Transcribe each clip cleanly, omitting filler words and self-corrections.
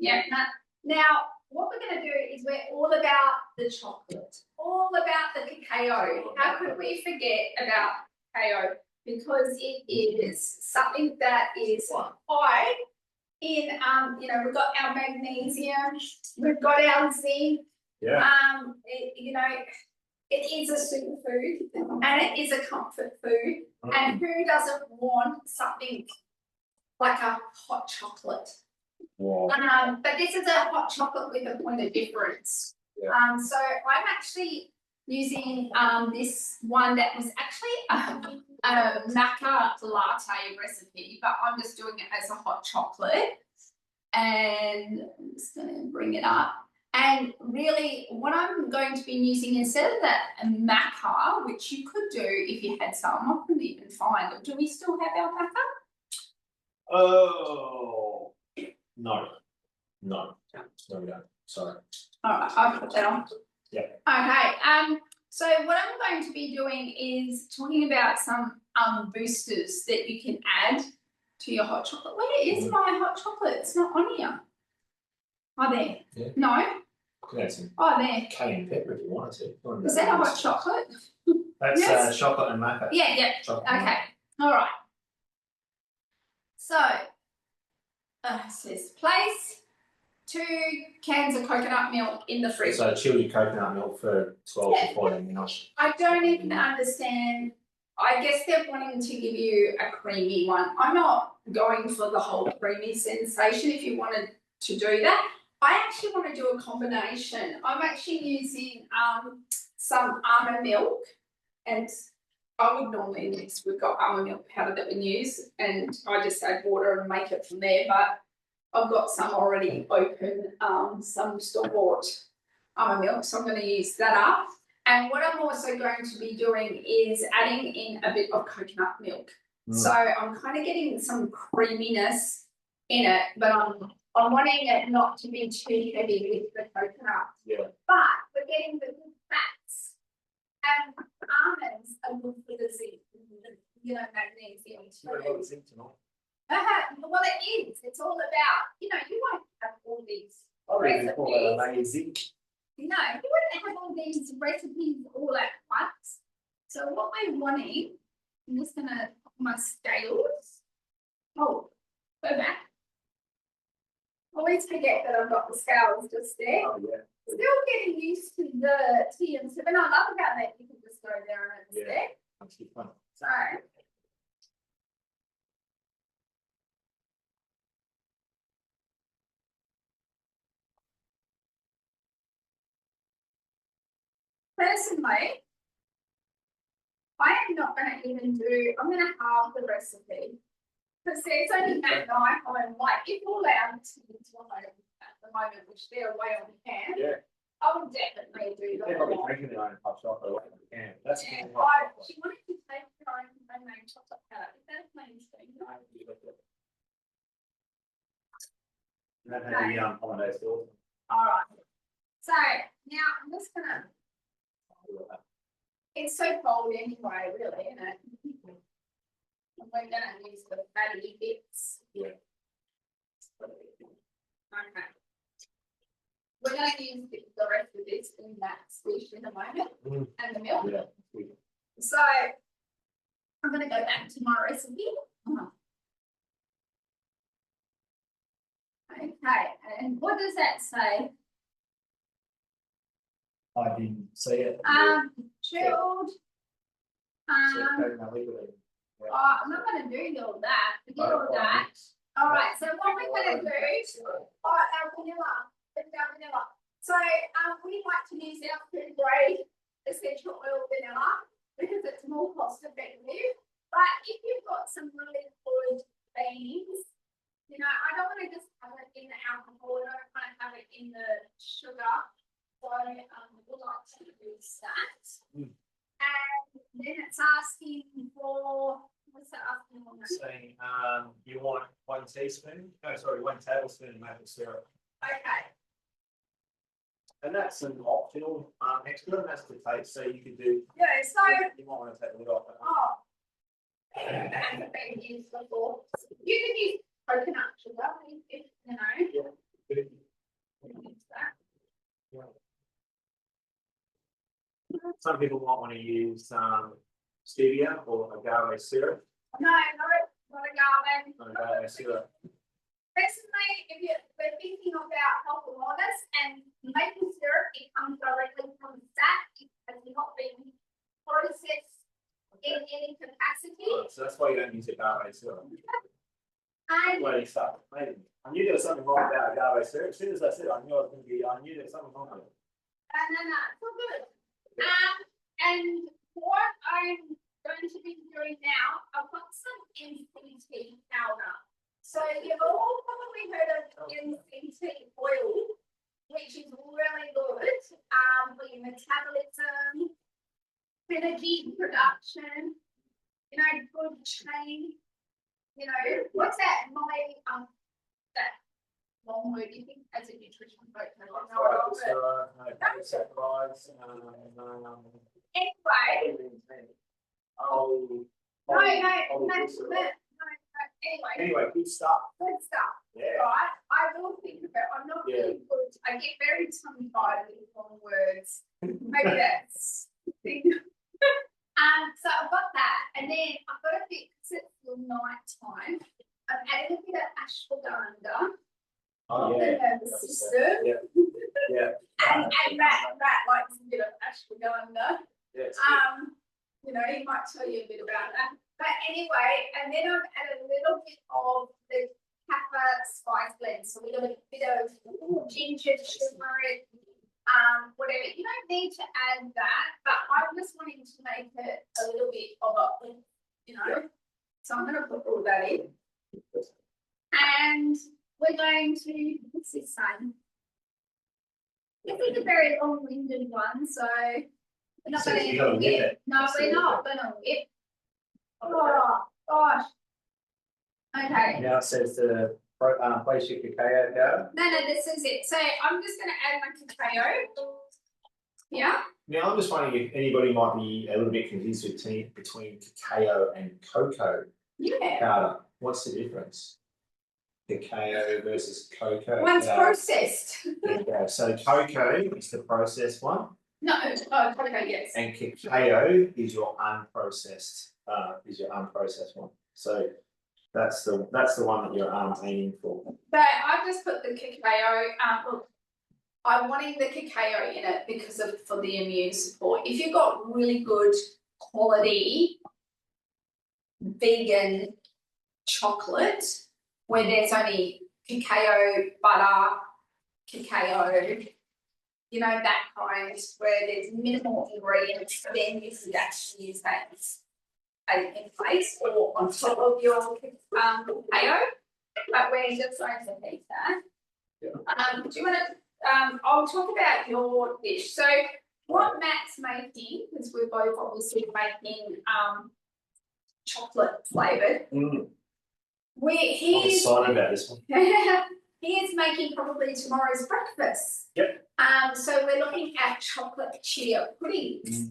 Yeah. Now, what we're going to do is we're all about the chocolate, all about the cacao. How could we forget about cacao? Because it is something that is high in, we've got our magnesium, we've got our zinc. Yeah. It is a superfood and it is a comfort food. And who doesn't want something like a hot chocolate? Wow. But this is a hot chocolate with a point of difference. Yeah. So I'm actually using this one that was actually a maca latte recipe, but I'm just doing it as a hot chocolate. And I'm just going to bring it up. And really, what I'm going to be using instead of that maca, which you could do if you had some, I couldn't even find it. Do we still have our maca? Oh, no, we don't. Sorry. All right, I'll put that on. Yeah. Okay. So what I'm going to be doing is talking about some boosters that you can add to your hot chocolate. Where is my hot chocolate? It's not on here. Oh, there. Yeah. No. Yeah, some Oh, there. cayenne pepper if you wanted to. Is that a hot chocolate? That's Yes. chocolate and maca. Yeah. Chocolate Okay. All right. So, it says place 2 cans of coconut milk in the fridge. So chill your coconut milk for 12 to 14 minutes. I don't even understand. I guess they're wanting to give you a creamy one. I'm not going for the whole creamy sensation if you wanted to do that. I actually want to do a combination. I'm actually using some almond milk, and I would normally mix, we've got almond milk powder that we use, and I just add water and make it from there, but I've got some already open, some store-bought almond milk, so I'm going to use that up. And what I'm also going to be doing is adding in a bit of coconut milk. So I'm kind of getting some creaminess in it, but I'm wanting it not to be too heavy with the coconut. Yeah. But we're getting the good fats. And almonds are good for the zinc, magnesium too. Well, it is. It's all about, you won't have all these recipes. You wouldn't have all these recipes all at once. So what we're wanting, I'm just going to put my scales. Oh, go back. Always forget that I've got the scales just there. Oh, yeah. Still getting used to the TM7. I love about that you can just go there and it's there. That's good fun. So, personally, I am not going to even do, I'm going to halve the recipe. Because there's only that night home, like if we're allowed to home at the moment, which they're away on the camp, I would definitely do that. They're probably drinking their own hot chocolate away from the camp. That's she wanted to take her own homemade chocolate powder. Is that a mainstream? No. That had the holiday store. All right. So now I'm just gonna. It's so cold anyway, really, isn't it? And we're gonna use the fatty bits. Yeah. Okay. We're going to use the rest of this in that dish in a moment, and the milk. Yeah. So I'm going to go back to my recipe. Okay, and what does that say? I didn't see it. Chilled. I'm not going to do all that. Forget all that. All right, so what we're going to do, our vanilla. So we like to use our food grade essential oil vanilla because it's more cost effective. But if you've got some really good beans, I don't want to just have it in the alcohol. I don't want to have it in the sugar. So we like to use that. And then it's asking for, what's that asking for? Saying you want 1 tablespoon of maple syrup. Okay. And that's an optional extra, that's the taste, so you could do. Yeah, so you might want to take the lid off. that hasn't been used before. You can use coconut sugar if. Yeah. some people might want to use stevia or agave syrup. No, not agave. Agave syrup. Personally, if we're thinking about health and wellness and maple syrup, it comes directly from the fat. It has not been processed in any capacity. Oh, so that's why you don't use agave syrup. And Where you start. Maybe. I knew there was something wrong about agave syrup. As soon as I said I knew I was going to be, I knew there was something wrong with it. no, it's all good. And what I'm going to be doing now, I've got some MCT powder. So you've all probably heard of MCT oil, which is really good for your metabolism, energy production, you know, good chain. You know, what's that? That long word you think as a nutrition coach? I don't know what else. Anyway. Anyway, good stuff. Good stuff. Yeah. Right. I will think about. I'm not really good. I get very tongue-tied with long words. Maybe that's the thing. So I've got that, and then I've got to fix it till night time. I've added a bit of ashwagandha. Oh, The yeah. nervous system. Yeah. Yeah. And Rat likes a bit of ashwagandha. Yeah. You know, he might tell you a bit about that. But anyway, and then I've added a little bit of the Kappa spice blend. So we got a bit of ginger, turmeric, whatever. You don't need to add that, but I'm just wanting to make it a little bit of a, you know. So I'm going to put all that in. And we're going to, what's this one? This is a very long-winded one, so we're not going to whip it. No, we're not going to whip. Oh, gosh. Okay. Now it says to place your cacao powder. No, this is it. So I'm just going to add my cacao. Yeah. Now I'm just wondering if anybody might be a little bit confused between cacao and cocoa powder. What's the difference? Cacao versus cocoa. One's processed. Okay, so cocoa is the processed one. No, oh, cocoa, yes. And cacao is your unprocessed. One. So that's the one that you're aiming for. So I've just put the cacao. Look, I'm wanting the cacao in it because for the immune support. If you've got really good quality vegan chocolate where there's only cacao butter, cacao, you know, that kind where there's minimal ingredients, then you could actually use that in place or on top of your cacao. But we're just going to heat that. Yeah. Do you want to? I'll talk about your dish. So what Matt's making, because we're both obviously making chocolate flavoured. I'm He's excited about this one. he is making probably tomorrow's breakfast. Yep. So we're looking at chocolate chia puddings.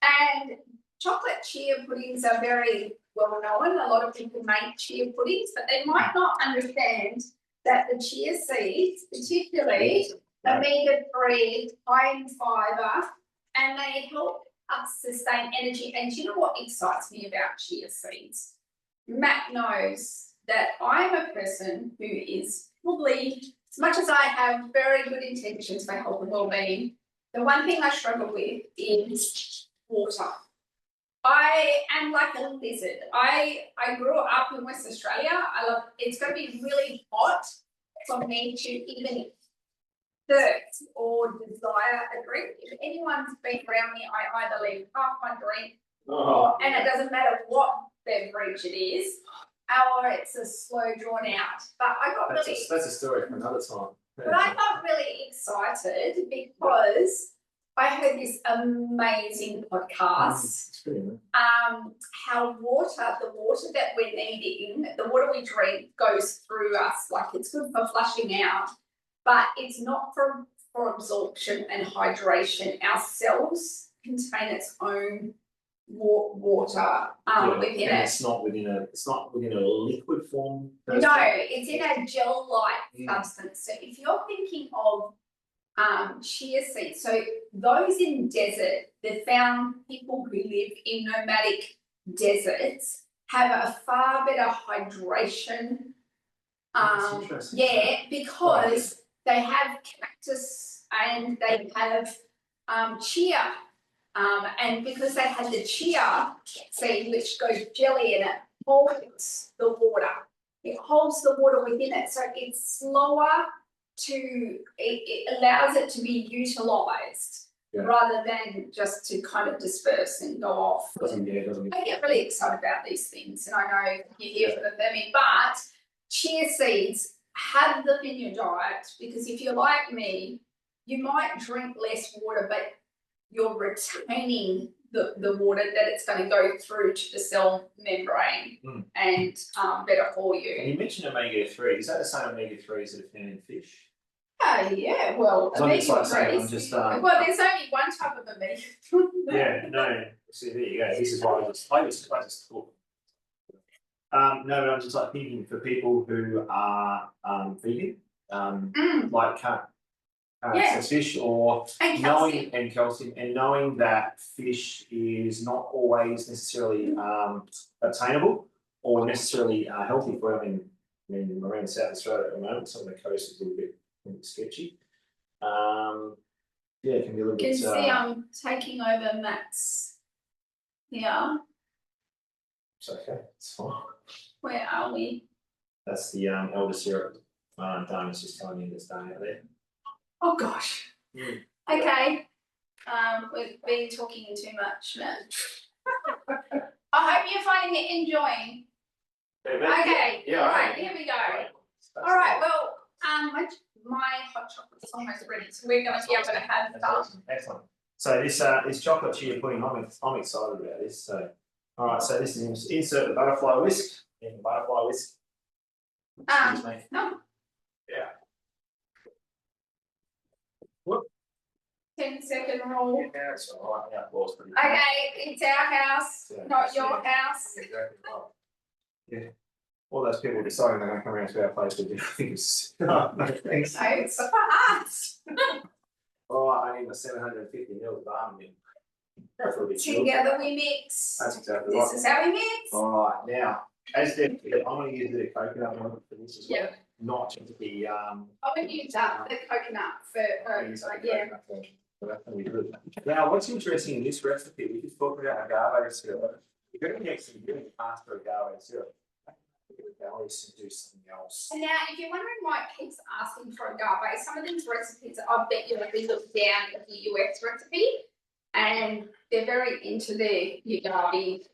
And chocolate chia puddings are very well known. A lot of people make chia puddings, but they might not understand that the chia seeds, particularly omega-3, high in fibre, and they help us sustain energy. And do you know what excites me about chia seeds? Matt knows that I'm a person who is probably, as much as I have very good intentions for health and well-being, the one thing I struggle with is water. I am like a lizard. I grew up in West Australia. It's going to be really hot for me to even thirst or desire a drink. If anyone's been around me, I either leave half my drink, and it doesn't matter what beverage it is, or it's a slow drawn out. But I got that's a story for another time. But I got really excited because I heard this amazing podcast. How the water that we're needing, the water we drink goes through us, like it's good for flushing out, but it's not for absorption and hydration. Our cells contain its own water within it. It's not within a liquid form. No, it's in a gel-like substance. So if you're thinking of chia seeds. So those in desert, they found people who live in nomadic deserts have a far better hydration. That's interesting. Yeah, because they have cactus and they have chia. And because they had the chia seed, which goes jelly in it, holds the water. It holds the water within it, so it's slower it allows it to be utilised rather than just to kind of disperse and go off. I get really excited about these things, and I know you're here for the thermi, but chia seeds, have them in your diet, because if you're like me, you might drink less water, but you're retaining the water that it's going to go through to the cell membrane and better for you. And you mentioned omega-3. Is that the same omega-3s that are found in fish? Yeah, well, omega-3s. Well, there's only one type of omega-3. Yeah, no. See, there you go. This is why I just thought. No, but I'm just like thinking for people who are vegan, like so fish, or knowing that fish is not always necessarily obtainable or necessarily healthy for them. I mean, around South Australia at the moment, some of the coast is a little bit sketchy. Yeah, it can be a little bit. You can see I'm taking over Matt's here. It's okay, it's fine. Where are we? That's the elder syrup. Donna's just telling me this down out there. Oh gosh. Okay. We've been talking too much now. I hope you're finding it enjoying. Okay. Yeah. All right. Here we go. All right. Well, my hot chocolate's almost ready, so we're going to be able to have some. Excellent. So this chocolate chia pudding, I'm excited about this. So, all right. So this is insert the butterfly whisk in the butterfly whisk. Excuse me. No. Yeah. 10-second rule. Yeah, it's all right. Yeah, applause pretty good. Okay, it's our house, not your house. Exactly right. Yeah. All those people deciding they're going to come around to our place to do things. No, thanks. No, it's for us. Oh, I need my 750 ml of almond milk. Together we mix. That's exactly right. This is how we mix. All right, now, as I'm going to use a bit of coconut milk for this as well. Yeah. Not just the. I'm going to use the coconut for yeah. That's going to be good. Now, what's interesting in this recipe, we just talked about agave syrup. You're going to be actually doing pasta agave syrup. To do something else. And now, if you're wondering why it keeps asking for agave, some of these recipes, I bet you have been looked down at the US recipe, and they're very into the agave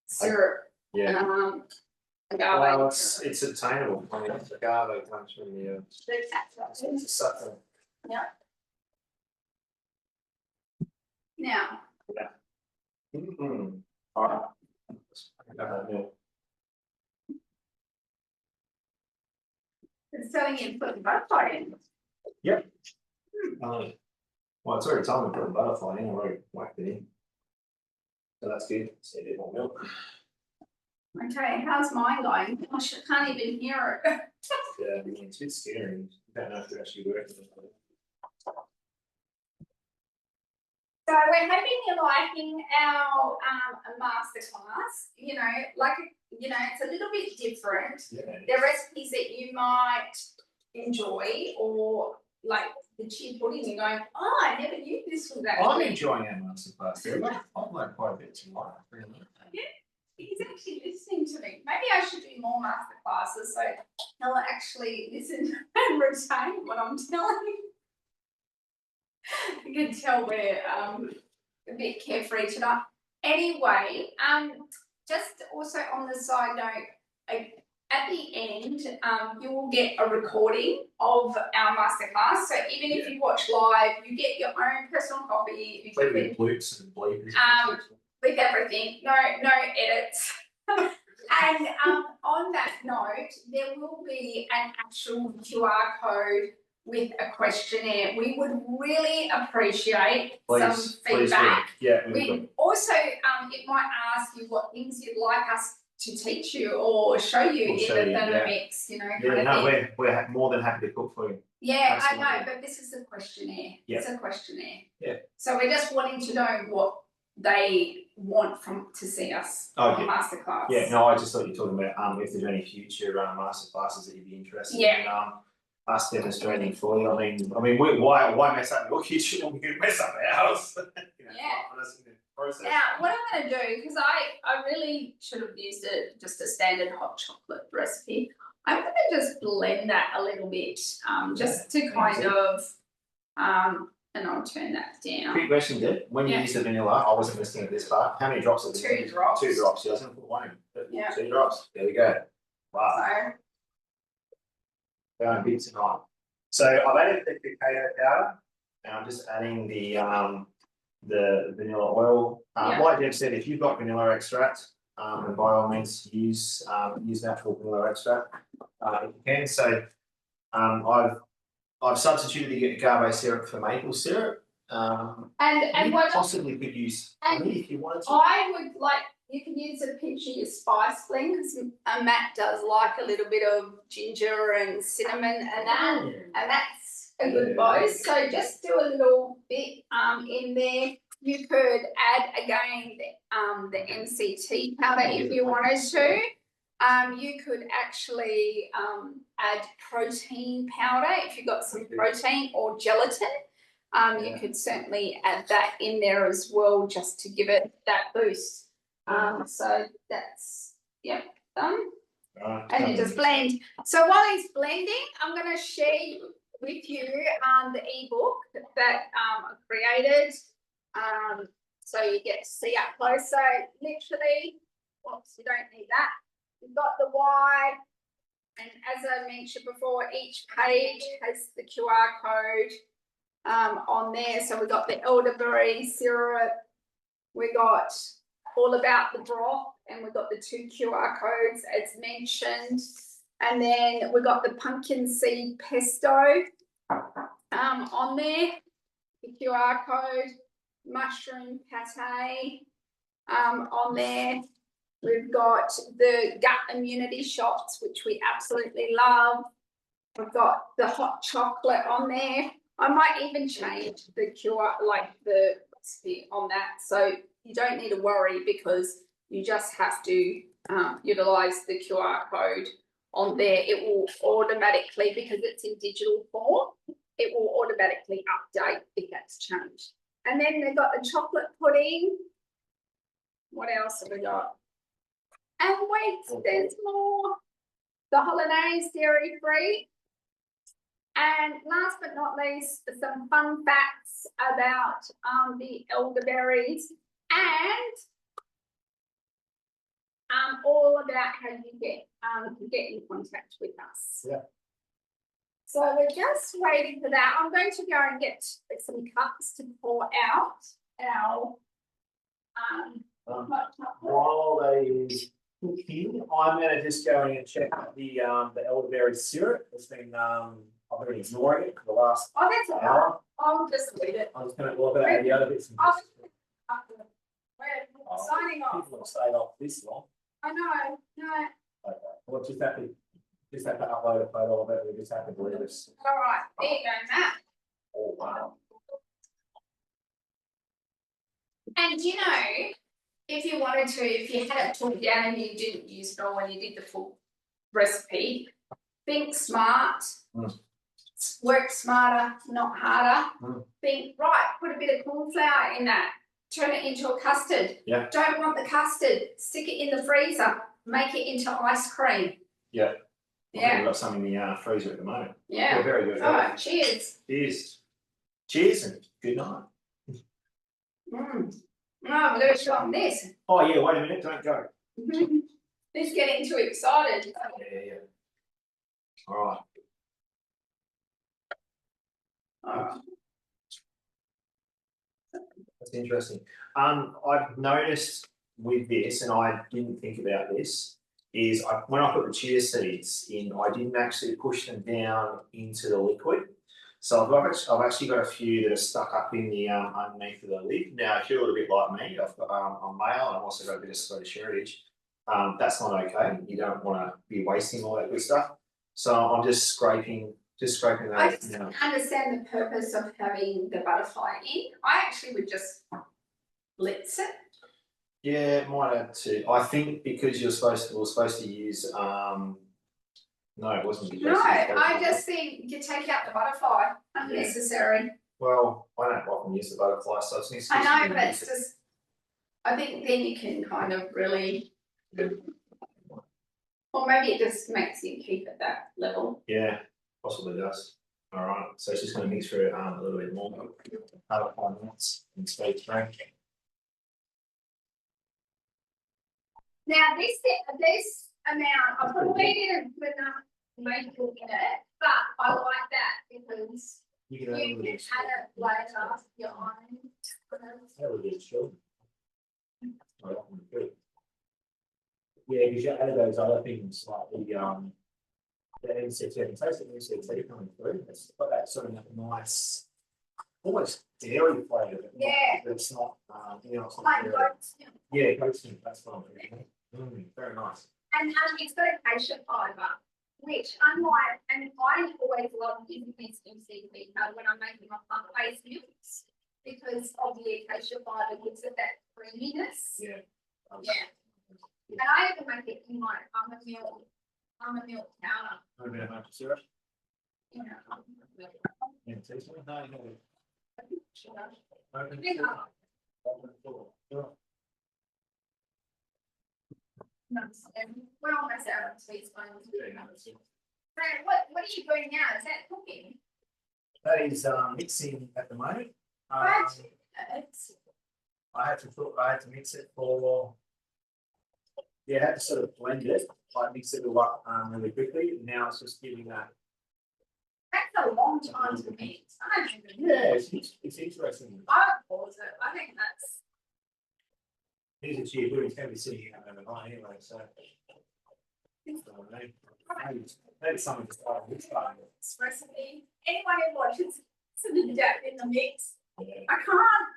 syrup. Yeah. Agave. Well, it's obtainable. I mean, agave comes from the. It's a supplement. Yeah. Now. Yeah. All right. Milk. It's telling you to put the butterfly in. Yep. Well, it's already telling me to put the butterfly in. I already whacked it in. So that's good. See a bit more milk. Okay, how's mine going? Gosh, I can't even hear it. Yeah, I mean, it's a bit scary. You don't know if it actually works. So we're hoping you're liking our masterclass. You know, it's a little bit different. Yeah. There are recipes that you might enjoy, or like the chia pudding, you're going, oh, I never knew this was that. I'm enjoying our masterclass. I've learned quite a bit tonight. Really. Yeah, he's actually listening to me. Maybe I should do more masterclasses so he'll actually listen and retain what I'm telling him. You can tell we're a bit carefree tonight. Anyway, just also on the side note, at the end, you will get a recording of our masterclass. So even if you watch live, you get your own personal copy. With bloops and bleepers. With everything, no edits. And on that note, there will be an actual QR code with a questionnaire. We would really appreciate some feedback. We also, it might ask you what things you'd like us to teach you or show you in the Thermomix, you know. Yeah, no, we're more than happy to cook for you. Yeah, I Absolutely. know, but this is a questionnaire. Yeah. It's a questionnaire. Yeah. So we're just wanting to know what they want to see us on masterclass. Yeah, no, I just thought you were talking about if there's any future masterclasses that you'd be interested in us demonstrating for you. I mean, why mess up your kitchen when we can mess up ours? Now, what I'm going to do, because I really should have used just a standard hot chocolate recipe. I'm going to just blend that a little bit, just to kind of, and I'll turn that down. Quick question, Deb. When you use the vanilla, I wasn't listening at this part. How many drops of vanilla? 2 drops. 2 drops. She doesn't put 1 in. Yeah. 2 drops. There we go. Wow. Going big tonight. So I've added the cacao powder, and I'm just adding the vanilla oil. Like Deb said, if you've got vanilla extract, and by all means use natural vanilla extract if you can. So I've substituted the agave syrup for maple syrup. And what possibly could use honey if you wanted to. I would like, you can use a pinch of your spice blend, because Matt does like a little bit of ginger and cinnamon and that, and that's a good buzz. So just do a little bit in there. You could add again the MCT powder if you wanted to. You could actually add protein powder if you've got some protein, or gelatin. You could certainly add that in there as well, just to give it that boost. So that's done. And you just blend. So while he's blending, I'm going to share with you the ebook that I created. So you get to see up close. So literally, whoops, you don't need that. You've got the why, and as I mentioned before, each page has the QR code on there. So we've got the elderberry syrup, we got all about the broth, and we've got the 2 QR codes as mentioned. And then we've got the pumpkin seed pesto on there, the QR code, mushroom pate on there. We've got the gut immunity shots, which we absolutely love. We've got the hot chocolate on there. I might even change the QR, like the recipe on that. So you don't need to worry, because you just have to utilize the QR code on there. It will automatically, because it's in digital form, it will automatically update if that's changed. And then they've got the chocolate pudding. What else have we got? And wait, there's more. The holidays, dairy free. And last but not least, some fun facts about the elderberries, and all about how you get in contact with us. Yeah. So we're just waiting for that. I'm going to go and get some cups to pour out our while they cooking, I'm going to just go in and check the elderberry syrup. It's been I've been ignoring it for the last that's hour. I'll just leave it. I'm just going to look at the other bits. And we're signing off. People have stayed off this long. I know. No. Okay. Well, just have to upload a photo of it. We just have to believe this. All right. There you go, Matt. Oh wow. And you know, if you wanted to, if you had it talked down and you didn't use it all when you did the full recipe, think smart, work smarter, not harder. Think, right, put a bit of corn flour in that, turn it into a custard. Yeah. Don't want the custard, stick it in the freezer, make it into ice cream. Yeah. Yeah. We've got some in the freezer at the moment. Yeah. Very good. All right, cheers. Cheers. Cheers and good night. Oh, we're going to show them this. Oh yeah, wait a minute, don't go. He's getting too excited. Yeah. All right. That's interesting. I've noticed with this, and I didn't think about this, is when I put the chia seeds in, I didn't actually push them down into the liquid. So I've actually got a few that are stuck up in the underneath of the lid. Now, if you're a little bit like me, I'm male, and I've also got a bit of Scottish heritage. That's not okay. You don't want to be wasting all that good stuff. So I'm just scraping Just scraping I that. just don't understand the purpose of having the butterfly in. I actually would just blitz it. Yeah, it might add to. I think because we're supposed to use no, it wasn't. No, I just think you take out the butterfly, unnecessary. Well, I don't often use the butterfly, so it's an excuse. I know, but it's just, I think then you can kind of really, or maybe it just makes you keep at that level. Yeah, possibly does. All right, so it's just going to mix through a little bit more. Another 5 minutes in speed train. Now this amount, I probably didn't put enough maple in it, but I like that because You you can can add a little bit. add it later, your own. That would be chill. Good. Yeah, because you added those other things like the MCT, and taste the MCT coming through. It's got that sort of nice, almost dairy flavour. But Yeah. But it's not, you know, it's not Like dairy. goat's milk. Yeah, goat's milk, that's fine. Very nice. And it's got a acacia fibre, which unlike, and I always love using this MCT when I'm making my plant-based milks because of the acacia fibre gives it that creaminess. Yeah. Yeah. And I even make it in my almond milk powder. A bit of maple syrup. You know. Yeah, taste it. No, no. Sugar. Open Yeah. syrup. Open full. Sure. No, we're almost out of teaspoons. Yeah, no, that's it. So what are you doing now? Is that cooking? That is mixing at the moment. It's I had to mix it for. Yeah, I had to sort of blend it, like mix it all up really quickly. Now it's just giving that. that's a long time to mix. I don't even know. Yeah, it's interesting. I would pause it. I think that's Here's a Chia food. It's going to be sitting out overnight anyway, so. Maybe someone just started this part. this recipe. Anyone who watches something that in the mix, Yeah. I can't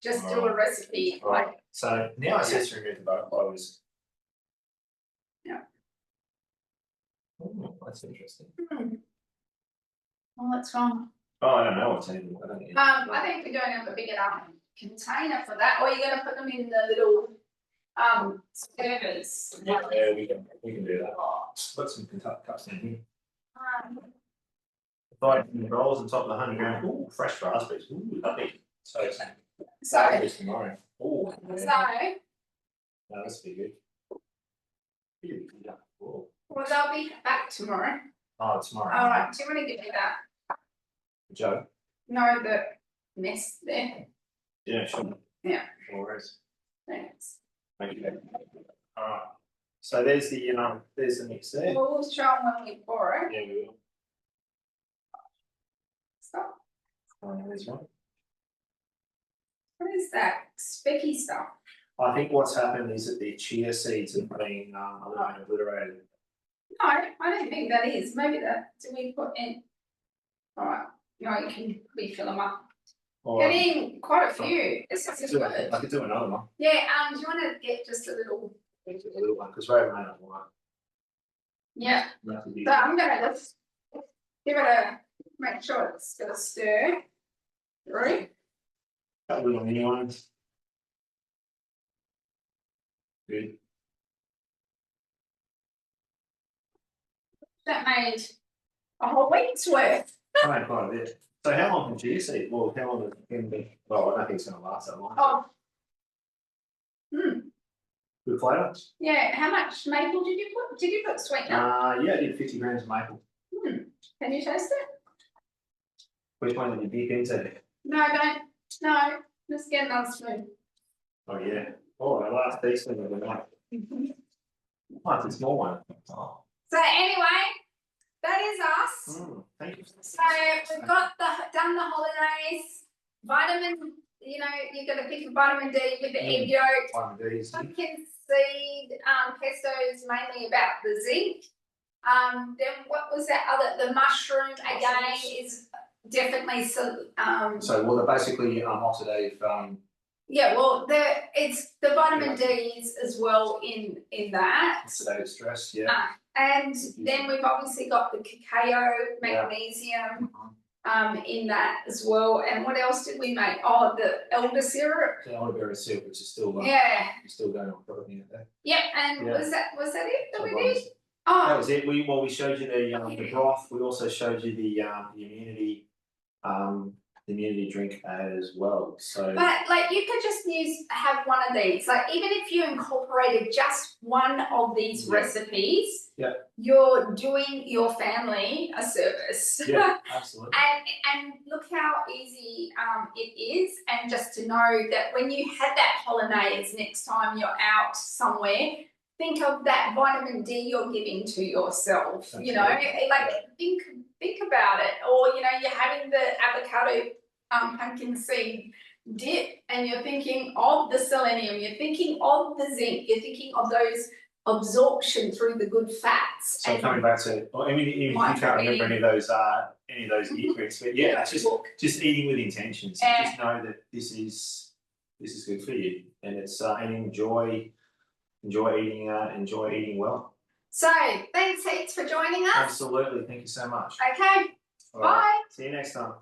just do a recipe Right. like So now it's just to remove the butterfly was. Yeah. Oh, that's interesting. well, that's wrong. Oh, I don't know what's in. I don't know. I think we're going to have a big enough container for that, or you're going to put them in the little servers. Yeah, we can do that. Put some cups in here. Fried rolls on top of the 100 gram. Ooh, fresh raspberries. Ooh, lovely. So just tomorrow. Ooh, yeah. No, that's pretty good. Yeah. Cool. Well, they'll be back tomorrow. Oh, tomorrow. All right, do you want to give me that? Joe. No, the mess there. Yeah, sure. Yeah. No worries. Thanks. Thank you. All right. So there's the mix there. We'll show them when we pour it. Yeah, we will. Stop. There's one. What is that specky stuff? I think what's happened is that the chia seeds have been a little bit obliterated. No, I don't think that is. Maybe that. Do we put in? All right. No, you can refill them up. Or Getting quite a few. This is good. I could do another one. Yeah. Do you want to get just a little? Just a little one because Ray may not want. Yeah. That's a big So I'm gonna just give it a. Make sure it's got a stir. Through. couple little mini ones. Good. That made a whole week's worth. I made quite a bit. So how long can chia seed? Well, how long can be? Well, I don't think it's going to last that long. Oh. Good flavour. Yeah. How much maple did you put? Did you put sweetener? Yeah, I did 50 grams of maple. Can you taste it? Which one did you dip into? No, don't. No. Just get another spoon. Oh yeah. Oh, the last teaspoon of the night. Oh, it's a small one. Oh. So anyway, that is us. Thank you. So we've got done the holidays. Vitamin, you know, you're going to pick vitamin D with the egg yolk. Vitamin D. Pumpkin seed pesto is mainly about the zinc. Then what was that other? The mushroom again is definitely so. So well, they're basically oxidative Yeah, well, it's the vitamin D's as well in that. Sedative stress, yeah. And then we've obviously got the cacao, magnesium, in that as well. And what else did we make? Oh, the elder syrup. The elderberry syrup, which is still you're still going on protein in there. Yep, and was that it that we did? That Oh, was it. We showed you the broth. We also showed you the immunity drink as well. So, but like you could just have one of these. Like even if you incorporated just one of these recipes, you're doing your family a service. Yeah, absolutely. and look how easy it is, and just to know that when you had that holidays next time you're out somewhere, think of that vitamin D you're giving to yourself. Absolutely. You know, like think about it. Or you know, you're having the avocado pumpkin seed dip, and you're thinking of the selenium, you're thinking of the zinc, you're thinking of those absorption through the good fats. So coming back to, I mean, even if you can't remember any of those nutrients, but yeah, it's just eating with intentions. Just know that this is good for you, and it's and enjoy eating well. So thanks heaps for joining us. Absolutely, thank you so much. Okay, bye. See you next time.